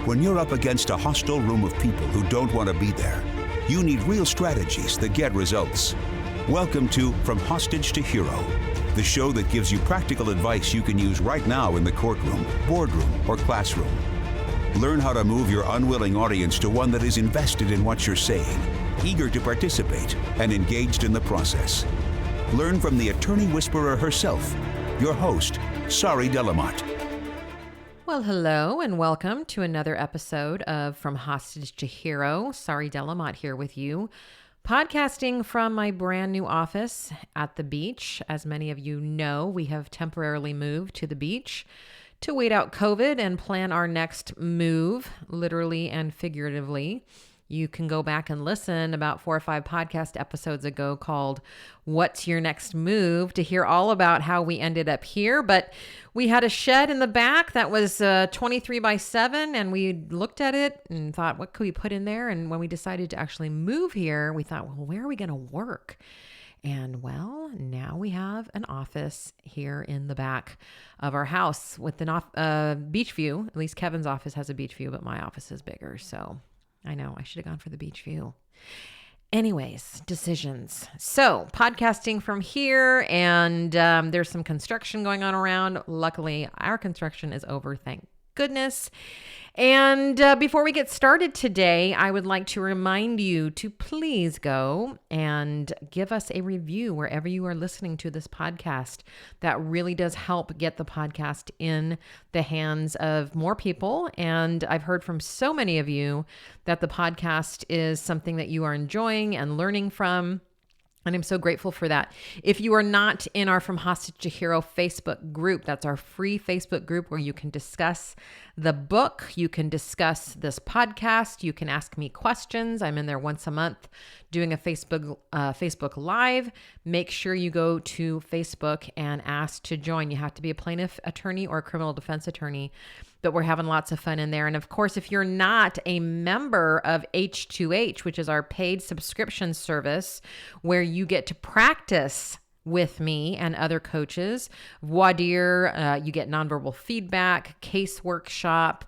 When you're up against a hostile room of people who don't want to be there, you need real strategies that get results. Welcome to From Hostage to Hero, the show that gives you practical advice you can use right now in the courtroom, boardroom, or classroom. Learn how to move your unwilling audience to one that is invested in what you're saying, eager to participate, and engaged in the process. Learn from the attorney whisperer herself, your host, Sari. Well, hello and welcome to another episode of From Hostage to Hero. Sari here with you, podcasting from my brand new office at the beach. As many of you know, we have temporarily moved to the beach to wait out COVID and plan our next move, literally and figuratively. You can go back and listen about 4 or 5 podcast episodes ago called What's Your Next Move to hear all about how we ended up here. But we had a shed in the back that was 23 by 7, and we looked at it and thought, what could we put in there? And when we decided to actually move here, we thought, well, where are we going to work? And well, now we have an office here in the back of our house with an beach view. At least Kevin's office has a beach view, but my office is bigger. So I know I should have gone for the beach view. Anyways, decisions. So podcasting from here, and there's some construction going on around. Luckily, our construction is over, thank goodness. And before we get started today, I would like to remind you to please go and give us a review wherever you are listening to this podcast. That really does help get the podcast in the hands of more people. And I've heard from so many of you that the podcast is something that you are enjoying and learning from. And I'm so grateful for that. If you are not in our From Hostage to Hero Facebook group, that's our free Facebook group where you can discuss the book, you can discuss this podcast, you can ask me questions. I'm in there once a month doing a Facebook Live. Make sure you go to Facebook and ask to join. You have to be a plaintiff attorney or a criminal defense attorney, but we're having lots of fun in there. And of course, if you're not a member of H2H, which is our paid subscription service, where you get to practice with me and other coaches, voir dire, you get nonverbal feedback, case workshop,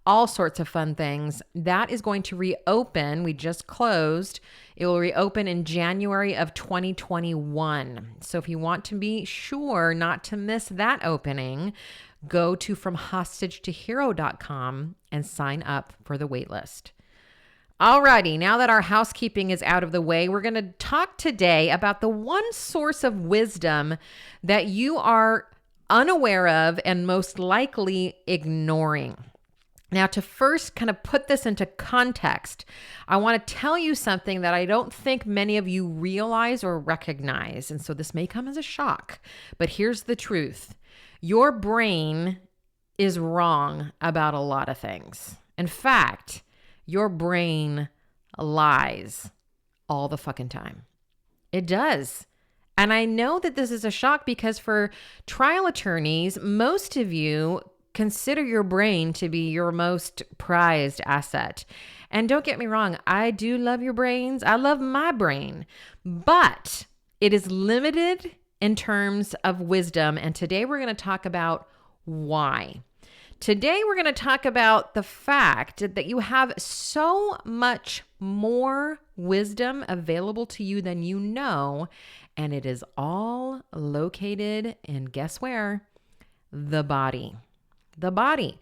all sorts of fun things. That is going to reopen. We just closed. It will reopen in January of 2021. So if you want to be sure not to miss that opening, go to FromHostageToHero.com and sign up for the waitlist. Alrighty, now that our housekeeping is out of the way, we're going to talk today about the one source of wisdom that you are unaware of and most likely ignoring. Now, to first kind of put this into context, I want to tell you something that I don't think many of you realize or recognize. And so this may come as a shock, but here's the truth. Your brain is wrong about a lot of things. In fact, your brain lies all the fucking time. It does. And I know that this is a shock because for trial attorneys, most of you consider your brain to be your most prized asset. And don't get me wrong, I do love your brains. I love my brain, but it is limited in terms of wisdom. And today we're going to talk about why. Today we're going to talk about the fact that you have so much more wisdom available to you than you know, and it is all located in, guess where? The body. The body.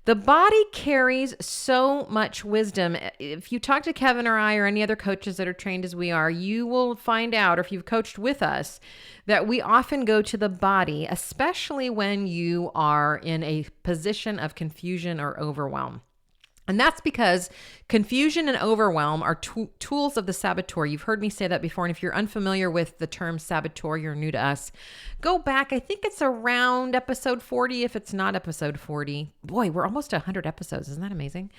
The body carries so much wisdom. If you talk to Kevin or I or any other coaches that are trained as we are, you will find out, or if you've coached with us, that we often go to the body, especially when you are in a position of confusion or overwhelm. And that's because confusion and overwhelm are tools of the saboteur. You've heard me say that before. And if you're unfamiliar with the term saboteur, you're new to us, go back. I think it's around episode 40, if it's not episode 40. Boy, we're almost 100 episodes. Isn't that amazing?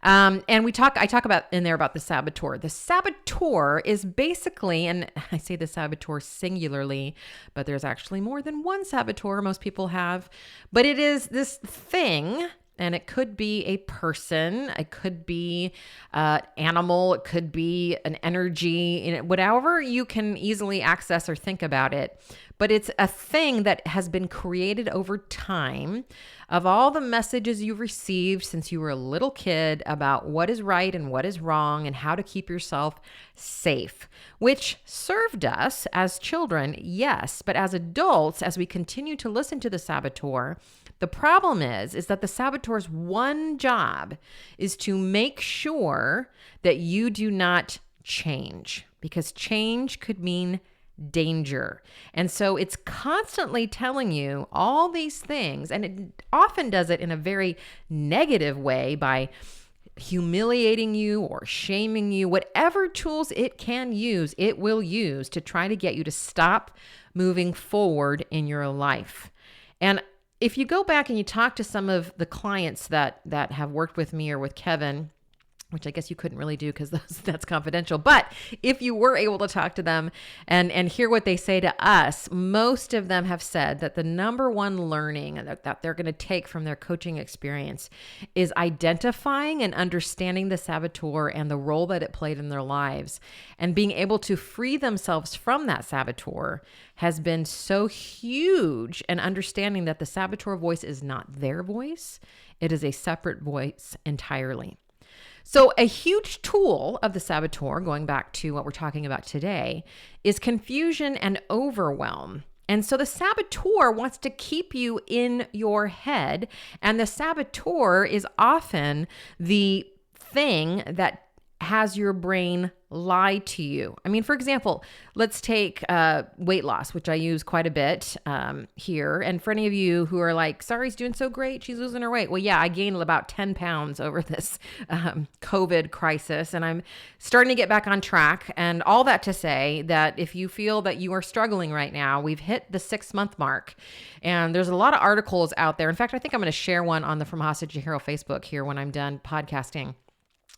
And I talk about in there about the saboteur. The saboteur is basically, and I say the saboteur singularly, but there's actually more than one saboteur most people have. But it is this thing. And it could be a person, it could be an animal, it could be an energy, whatever you can easily access or think about it. but it's a thing that has been created over time of all the messages you've received since you were a little kid about what is right and what is wrong and how to keep yourself safe, which served us as children, yes, but as adults, as we continue to listen to the saboteur, the problem is that the saboteur's one job is to make sure that you do not change, because change could mean danger. And so it's constantly telling you all these things, and it often does it in a very negative way by humiliating you or shaming you. Whatever tools it can use, it will use to try to get you to stop moving forward in your life. And if you go back and you talk to some of the clients that have worked with me or with Kevin, which I guess you couldn't really do because that's confidential. But if you were able to talk to them and hear what they say to us, most of them have said that the number one learning that they're going to take from their coaching experience is identifying and understanding the saboteur and the role that it played in their lives. And being able to free themselves from that saboteur has been so huge, and understanding that the saboteur voice is not their voice. It is a separate voice entirely. So a huge tool of the saboteur, going back to what we're talking about today, is confusion and overwhelm. And so the saboteur wants to keep you in your head, and the saboteur is often the thing that has your brain lie to you. I mean, for example, let's take weight loss, which I use quite a bit here. And for any of you who are like, Sari's doing so great, she's losing her weight. Well, yeah, I gained about 10 pounds over this COVID crisis, and I'm starting to get back on track. And all that to say that if you feel that you are struggling right now, we've hit the 6-month mark. And there's a lot of articles out there. In fact, I think I'm going to share one on the From Hostage to Hero Facebook here when I'm done podcasting,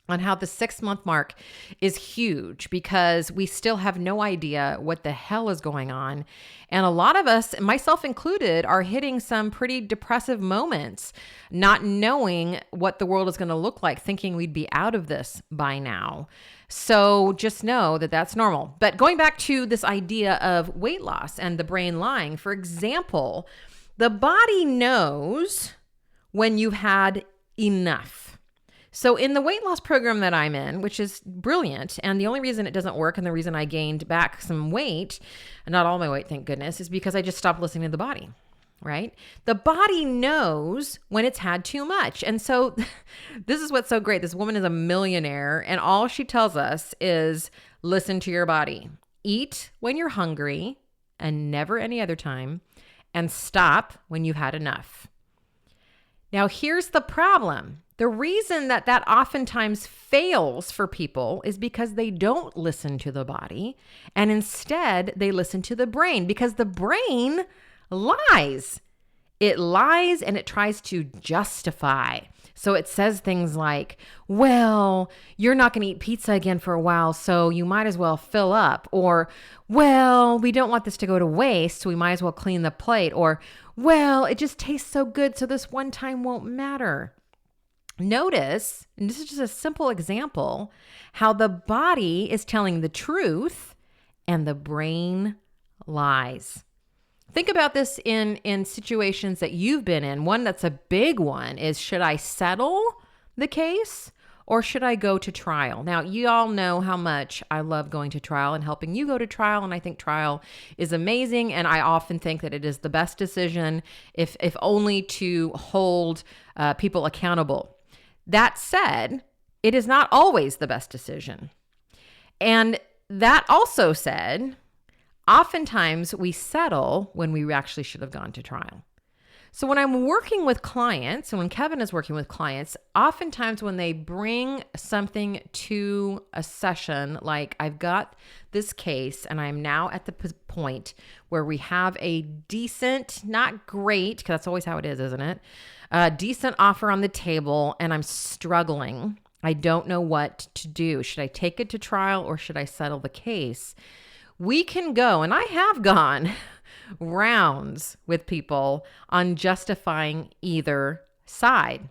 on how the 6-month mark is huge, because we still have no idea what the hell is going on. And a lot of us, myself included, are hitting some pretty depressive moments, not knowing what the world is going to look like, thinking we'd be out of this by now. So just know that that's normal. But going back to this idea of weight loss and the brain lying, for example, the body knows when you've had enough. So in the weight loss program that I'm in, which is brilliant, and the only reason it doesn't work and the reason I gained back some weight, not all my weight, thank goodness, is because I just stopped listening to the body, right? The body knows when it's had too much. And so this is what's so great. This woman is a millionaire, and all she tells us is listen to your body. Eat when you're hungry and never any other time, and stop when you've had enough. Now, here's the problem. The reason that oftentimes fails for people is because they don't listen to the body, and instead they listen to the brain, because the brain lies. It lies and it tries to justify. So it says things like, well, you're not going to eat pizza again for a while, so you might as well fill up. Or, well, we don't want this to go to waste, so we might as well clean the plate. Or, well, it just tastes so good, so this one time won't matter. Notice, and this is just a simple example, how the body is telling the truth and the brain lies. Think about this in situations that you've been in. One that's a big one is, should I settle the case or should I go to trial? Now, you all know how much I love going to trial and helping you go to trial, and I think trial is amazing, and I often think that it is the best decision, if only to hold people accountable. That said, it is not always the best decision. And that also said, oftentimes we settle when we actually should have gone to trial. So when I'm working with clients, and when Kevin is working with clients, oftentimes when they bring something to a session, like I've got this case and I'm now at the point where we have a decent, not great, because that's always how it is, isn't it? A decent offer on the table, and I'm struggling. I don't know what to do. Should I take it to trial or should I settle the case? We can go, and I have gone rounds with people on justifying either side,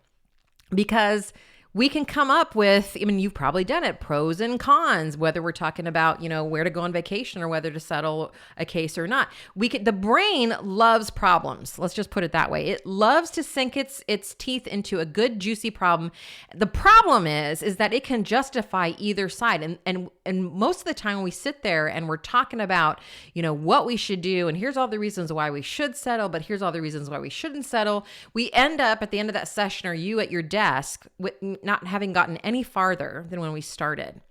because we can come up with, I mean, you've probably done it, pros and cons, whether we're talking about, where to go on vacation or whether to settle a case or not. The brain loves problems. Let's just put it that way. It loves to sink its teeth into a good, juicy problem. The problem is that it can justify either side. And most of the time when we sit there and we're talking about, what we should do, and here's all the reasons why we should settle, but here's all the reasons why we shouldn't settle, we end up at the end of that session, or you at your desk, with not having gotten any farther than when we started.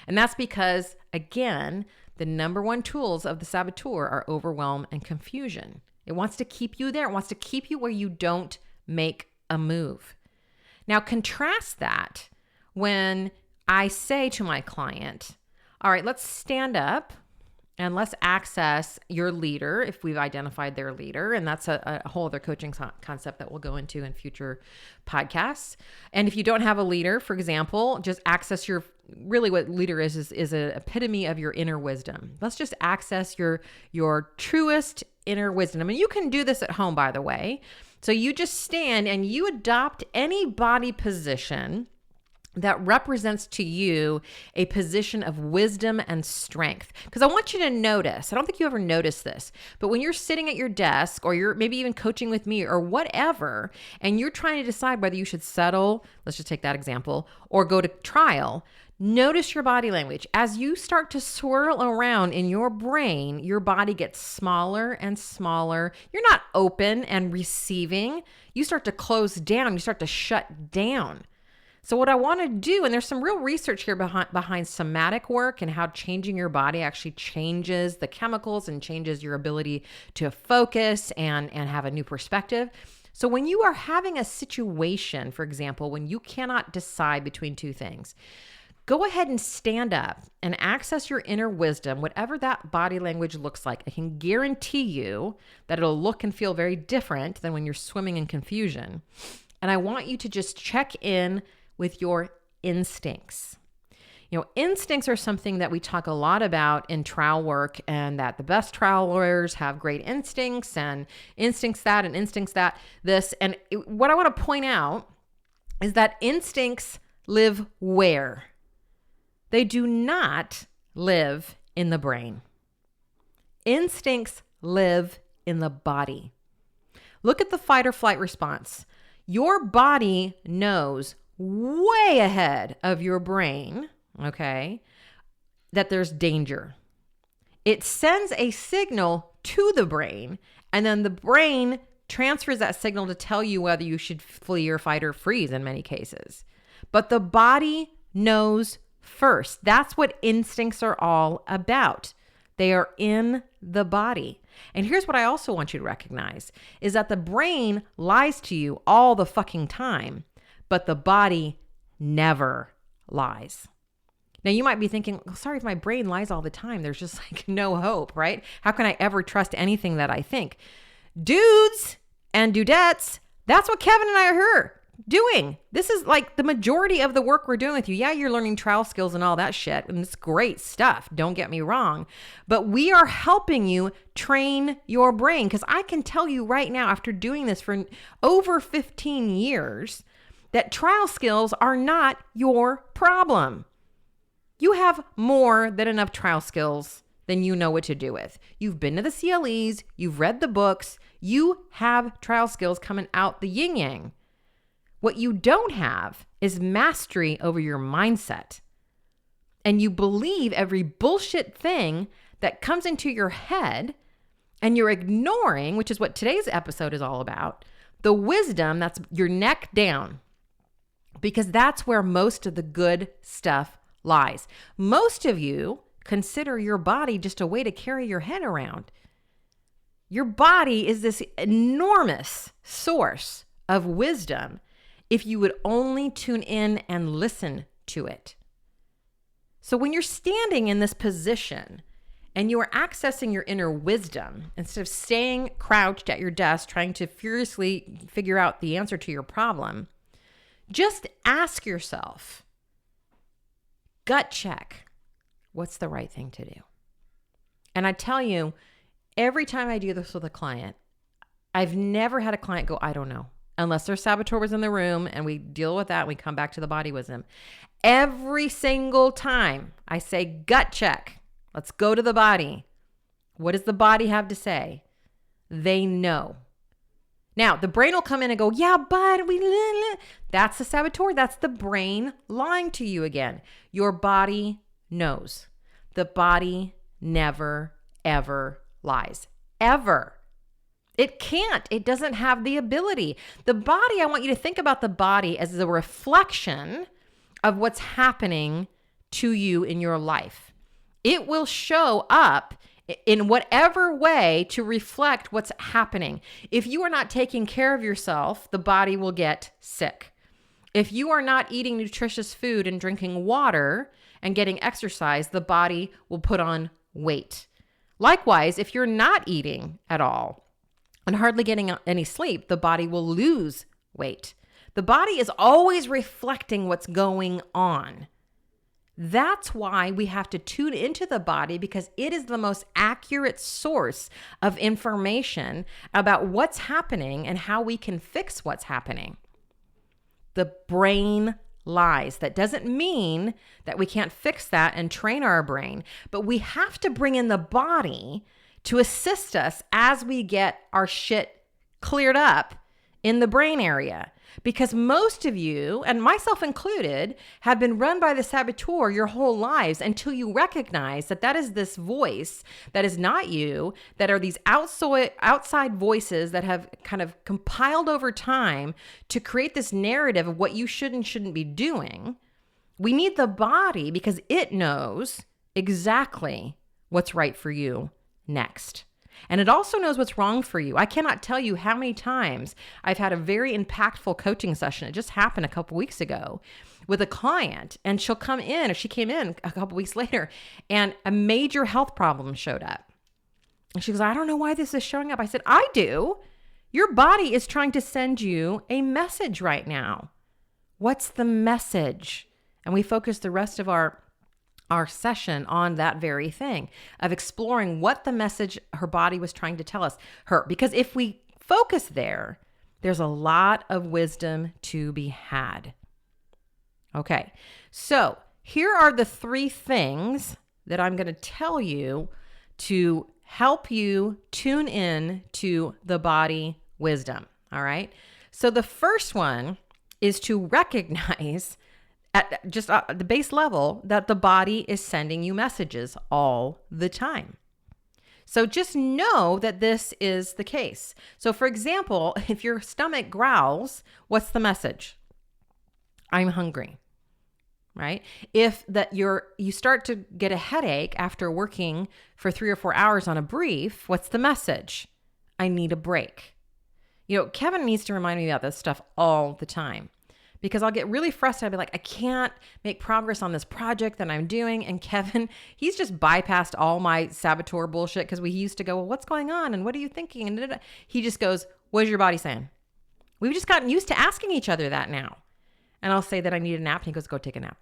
And that's because, again, the number one tools of the saboteur are overwhelm and confusion. It wants to keep you there. It wants to keep you where you don't make a move. Now, contrast that when I say to my client, all right, let's stand up and let's access your leader if we've identified their leader. And that's a whole other coaching concept that we'll go into in future podcasts. And if you don't have a leader, for example, just access really what leader is an epitome of your inner wisdom. Let's just access your truest inner wisdom. And you can do this at home, by the way. So you just stand and you adopt any body position that represents to you a position of wisdom and strength. Because I want you to notice, I don't think you ever notice this, but when you're sitting at your desk or you're maybe even coaching with me or whatever, and you're trying to decide whether you should settle, let's just take that example, or go to trial, notice your body language. As you start to swirl around in your brain, your body gets smaller and smaller. You're not open and receiving. You start to close down. You start to shut down. So what I want to do, and there's some real research here behind somatic work and how changing your body actually changes the chemicals and changes your ability to focus and have a new perspective. So when you are having a situation, for example, when you cannot decide between two things, go ahead and stand up and access your inner wisdom, whatever that body language looks like. I can guarantee you that it'll look and feel very different than when you're swimming in confusion. And I want you to just check in with your instincts. Instincts are something that we talk a lot about in trial work, and that the best trial lawyers have great instincts, and instincts that and instincts that this. And what I want to point out is that instincts live where? They do not live in the brain. Instincts live in the body. Look at the fight or flight response. Your body knows way ahead of your brain, okay, that there's danger. It sends a signal to the brain, and then the brain transfers that signal to tell you whether you should flee or fight or freeze in many cases. But the body knows first. That's what instincts are all about. They are in the body. And here's what I also want you to recognize is that the brain lies to you all the fucking time, but the body never lies. Now you might be thinking, sorry, if my brain lies all the time, there's just like no hope, right? How can I ever trust anything that I think? Dudes and dudettes, that's what Kevin and I are here doing. This is like the majority of the work we're doing with you. Yeah, you're learning trial skills and all that shit, and it's great stuff. Don't get me wrong. But we are helping you train your brain, because I can tell you right now, after doing this for over 15 years, that trial skills are not your problem. You have more than enough trial skills than you know what to do with. You've been to the CLEs, you've read the books, you have trial skills coming out the yin yang. What you don't have is mastery over your mindset. And you believe every bullshit thing that comes into your head, and you're ignoring, which is what today's episode is all about, the wisdom that's your neck down. Because that's where most of the good stuff lies. Most of you consider your body just a way to carry your head around. Your body is this enormous source of wisdom if you would only tune in and listen to it. So when you're standing in this position and you are accessing your inner wisdom, instead of staying crouched at your desk trying to furiously figure out the answer to your problem, just ask yourself, gut check, what's the right thing to do? And I tell you, every time I do this with a client, I've never had a client go, I don't know. unless their saboteur was in the room, and we deal with that and we come back to the body wisdom. Every single time I say gut check, let's go to the body. What does the body have to say? They know. Now, the brain will come in and go, yeah, but that's the saboteur. That's the brain lying to you again. Your body knows. The body never, ever lies. Ever. It can't. It doesn't have the ability. The body, I want you to think about the body as a reflection of what's happening to you in your life. It will show up in whatever way to reflect what's happening. If you are not taking care of yourself, the body will get sick. If you are not eating nutritious food and drinking water and getting exercise, the body will put on weight. Likewise, if you're not eating at all and hardly getting any sleep, the body will lose weight. The body is always reflecting what's going on. That's why we have to tune into the body, because it is the most accurate source of information about what's happening and how we can fix what's happening. The brain lies. That doesn't mean that we can't fix that and train our brain, but we have to bring in the body to assist us as we get our shit cleared up in the brain area. Because most of you, and myself included, have been run by the saboteur your whole lives until you recognize that that is this voice that is not you, that are these outside voices that have kind of compiled over time to create this narrative of what you should and shouldn't be doing. We need the body because it knows exactly what's right for you next. And it also knows what's wrong for you. I cannot tell you how many times I've had a very impactful coaching session. It just happened a couple weeks ago with a client, and she'll come in, or she came in a couple weeks later, and a major health problem showed up. And she goes, I don't know why this is showing up. I said, I do. Your body is trying to send you a message right now. What's the message? And we focus the rest of our session on that very thing of exploring what the message her body was trying to tell her. Because if we focus there, there's a lot of wisdom to be had. Okay, so here are the 3 things that I'm going to tell you to help you tune in to the body wisdom. All right. So the first one is to recognize at just the base level that the body is sending you messages all the time. So just know that this is the case. So for example, if your stomach growls, what's the message? I'm hungry, right? If you start to get a headache after working for 3 or 4 hours on a brief, what's the message? I need a break. Kevin needs to remind me about this stuff all the time. Because I'll get really frustrated. I'll be like, I can't make progress on this project that I'm doing. And Kevin, he's just bypassed all my saboteur bullshit, because we used to go, well, what's going on? And what are you thinking? And he just goes, what is your body saying? We've just gotten used to asking each other that now. And I'll say that I need a nap. And he goes, go take a nap.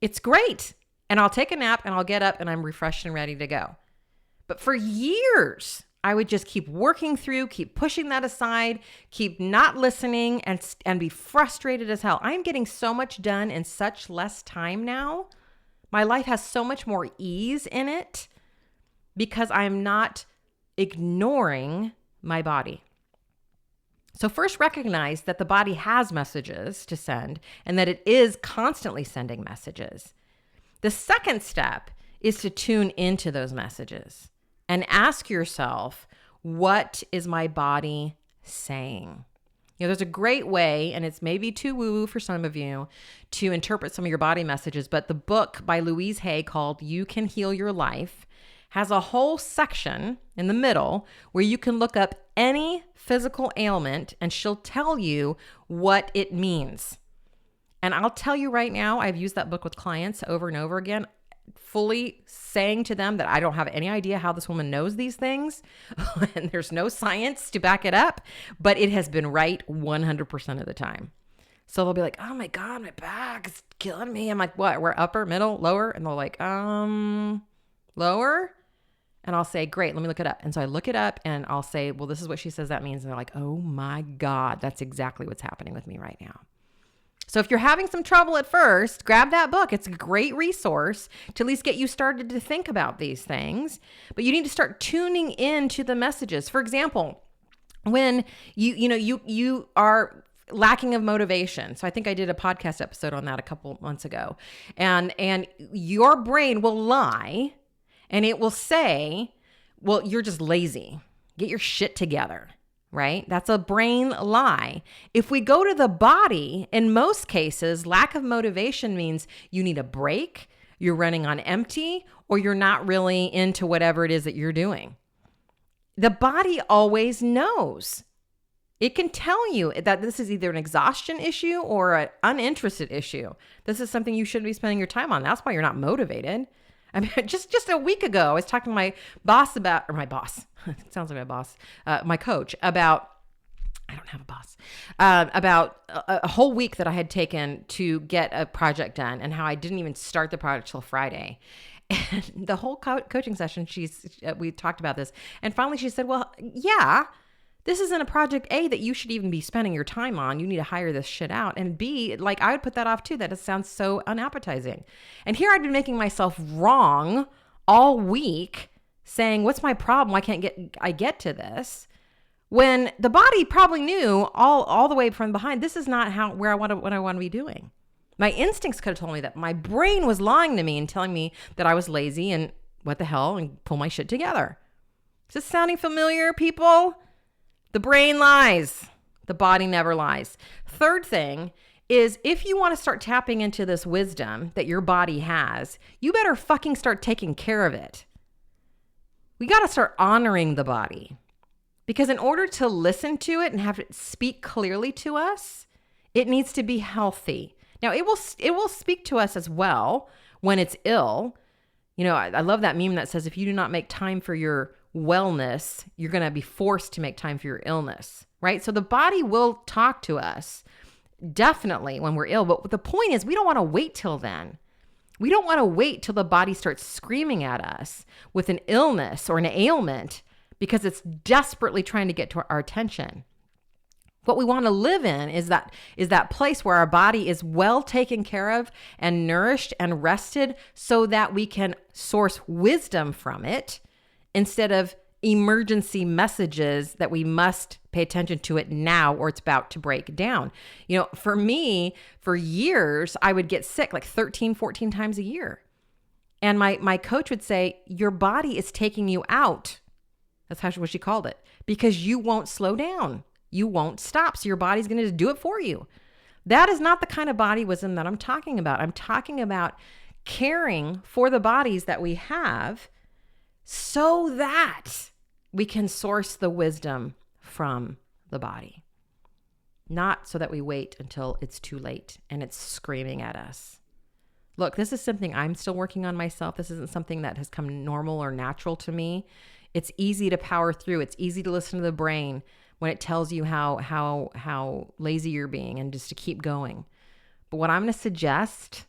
It's great. And I'll take a nap and I'll get up and I'm refreshed and ready to go. But for years, I would just keep working through, keep pushing that aside, keep not listening, and be frustrated as hell. I'm getting so much done in such less time now. My life has so much more ease in it because I'm not ignoring my body. So first, recognize that the body has messages to send and that it is constantly sending messages. The second step is to tune into those messages and ask yourself, what is my body saying? There's a great way, and it's maybe too woo-woo for some of you, to interpret some of your body messages, but the book by Louise Hay called You Can Heal Your Life has a whole section in the middle where you can look up any physical ailment and she'll tell you what it means. And I'll tell you right now, I've used that book with clients over and over again, fully saying to them that I don't have any idea how this woman knows these things and there's no science to back it up, but it has been right 100% of the time. So they'll be like, oh my God, my back is killing me. I'm like, what? We're upper, middle, lower? And they're like, lower? And I'll say, great, let me look it up. And so I look it up and I'll say, well, this is what she says that means. And they're like, oh my God, that's exactly what's happening with me right now. So if you're having some trouble at first, grab that book. It's a great resource to at least get you started to think about these things. But you need to start tuning into the messages. For example, when you are lacking of motivation. So I think I did a podcast episode on that a couple months ago. And your brain will lie and it will say, well, you're just lazy. Get your shit together. Right? That's a brain lie. If we go to the body, in most cases, lack of motivation means you need a break, you're running on empty, or you're not really into whatever it is that you're doing. The body always knows. It can tell you that this is either an exhaustion issue or an uninterested issue. This is something you shouldn't be spending your time on. That's why you're not motivated. I mean, just a week ago, I was talking to my boss about, or my boss, it sounds like my boss, my coach about, I don't have a boss, about a whole week that I had taken to get a project done and how I didn't even start the project till Friday. And the whole coaching session, we talked about this. And finally she said, well, yeah, this isn't a project A that you should even be spending your time on. You need to hire this shit out. And B, like I would put that off too. That just sounds so unappetizing. And here I'd been making myself wrong all week saying, what's my problem? Why can't I get to this? When the body probably knew all the way from behind, this is not what I want to be doing. My instincts could have told me that. My brain was lying to me and telling me that I was lazy and what the hell and pull my shit together. Is this sounding familiar, people? The brain lies. The body never lies. Third thing is if you want to start tapping into this wisdom that your body has, you better fucking start taking care of it. We got to start honoring the body because in order to listen to it and have it speak clearly to us, it needs to be healthy. Now it will speak to us as well when it's ill. You know, I love that meme that says, if you do not make time for your wellness, you're going to be forced to make time for your illness, right? So the body will talk to us definitely when we're ill. But the point is, we don't want to wait till then. We don't want to wait till the body starts screaming at us with an illness or an ailment because it's desperately trying to get to our attention. What we want to live in is that place where our body is well taken care of and nourished and rested so that we can source wisdom from it instead of emergency messages that we must pay attention to it now or it's about to break down. You know, for me, for years, I would get sick like 13, 14 times a year. And my coach would say, your body is taking you out. That's what she called it. Because you won't slow down. You won't stop. So your body's going to do it for you. That is not the kind of body wisdom that I'm talking about. I'm talking about caring for the bodies that we have so that we can source the wisdom from the body. Not so that we wait until it's too late and it's screaming at us. Look, this is something I'm still working on myself. This isn't something that has come normal or natural to me. It's easy to power through. It's easy to listen to the brain when it tells you how lazy you're being and just to keep going. But what I'm going to suggest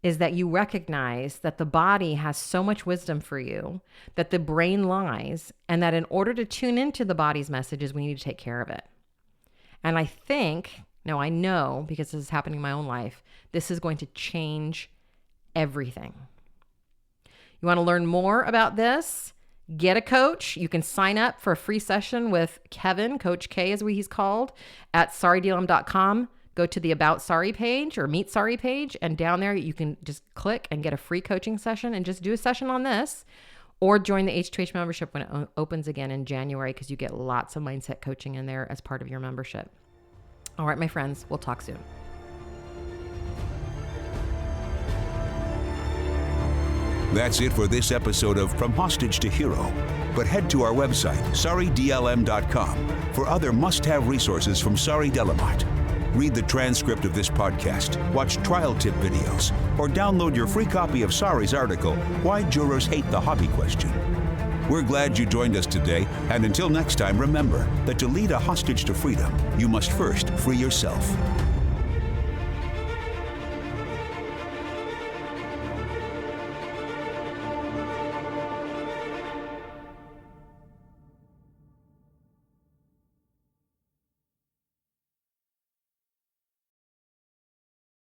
is that you recognize that the body has so much wisdom for you, that the brain lies, and that in order to tune into the body's messages, we need to take care of it. And I know, because this is happening in my own life, this is going to change everything. You want to learn more about this? Get a coach. You can sign up for a free session with Kevin, Coach K as he's called, at saridlm.com. Go to the About Sari page or Meet Sari page, and down there you can just click and get a free coaching session and just do a session on this, or join the H2H membership when it opens again in January, because you get lots of mindset coaching in there as part of your membership. All right, my friends, we'll talk soon. That's it for this episode of From Hostage to Hero. But head to our website, saridlm.com, for other must-have resources from Sari Delamotte. Read the transcript of this podcast, watch trial tip videos, or download your free copy of Sari's article, Why Jurors Hate the Hobby Question. We're glad you joined us today, and until next time, remember that to lead a hostage to freedom, you must first free yourself.